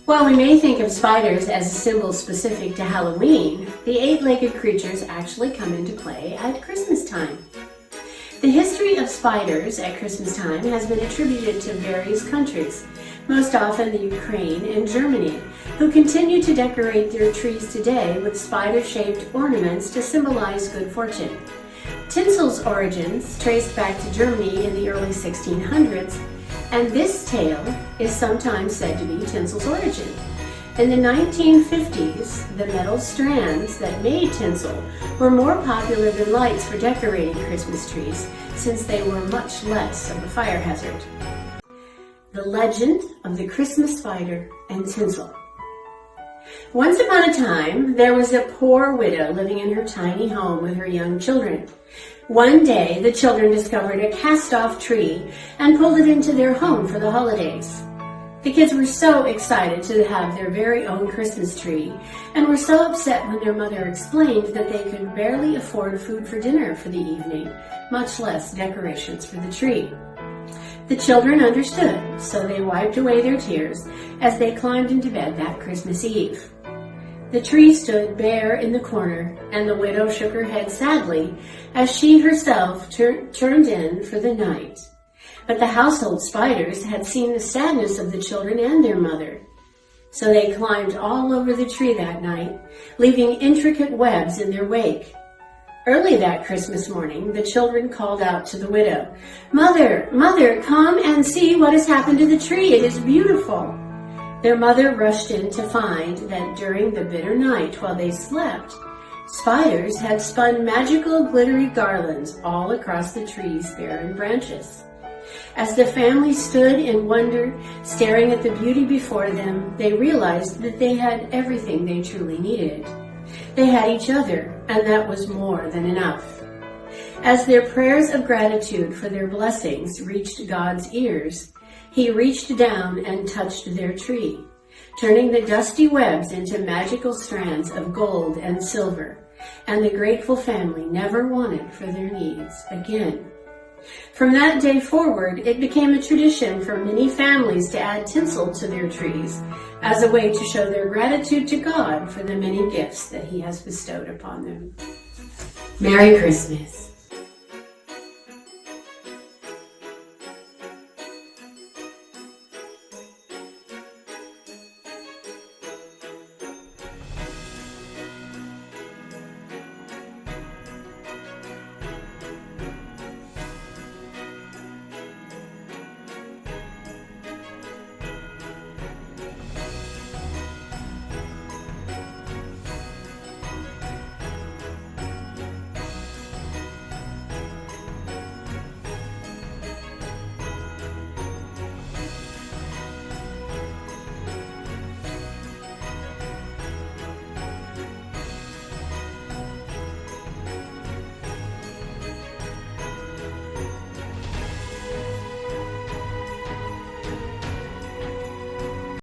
While we may think of spiders as a symbol specific to Halloween, the eight-legged creatures actually come into play at Christmas time. The history of spiders at Christmas time has been attributed to various countries, most often the Ukraine and Germany, who continue to decorate their trees today with spider-shaped ornaments to symbolize good fortune. Tinsel's origins traced back to Germany in the early 1600s, and this tale is sometimes said to be Tinsel's origin. In the 1950s, the metal strands that made tinsel were more popular than lights for decorating Christmas trees, since they were much less of a fire hazard. The legend of the Christmas spider and tinsel. Once upon a time, there was a poor widow living in her tiny home with her young children. One day, the children discovered a cast-off tree and pulled it into their home for the holidays. The kids were so excited to have their very own Christmas tree and were so upset when their mother explained that they could barely afford food for dinner for the evening, much less decorations for the tree. The children understood, so they wiped away their tears as they climbed into bed that Christmas Eve. The tree stood bare in the corner, and the widow shook her head sadly as she herself turned in for the night. But the household spiders had seen the sadness of the children and their mother. So they climbed all over the tree that night, leaving intricate webs in their wake. Early that Christmas morning, the children called out to the widow, "Mother, Mother, come and see what has happened to the tree. It is beautiful." Their mother rushed in to find that during the bitter night while they slept, spiders had spun magical glittery garlands all across the tree's barren branches. As the family stood in wonder, staring at the beauty before them, they realized that they had everything they truly needed. They had each other, and that was more than enough. As their prayers of gratitude for their blessings reached God's ears, He reached down and touched their tree, turning the dusty webs into magical strands of gold and silver, and the grateful family never wanted for their needs again. From that day forward, it became a tradition for many families to add tinsel to their trees as a way to show their gratitude to God for the many gifts that He has bestowed upon them. Merry Christmas.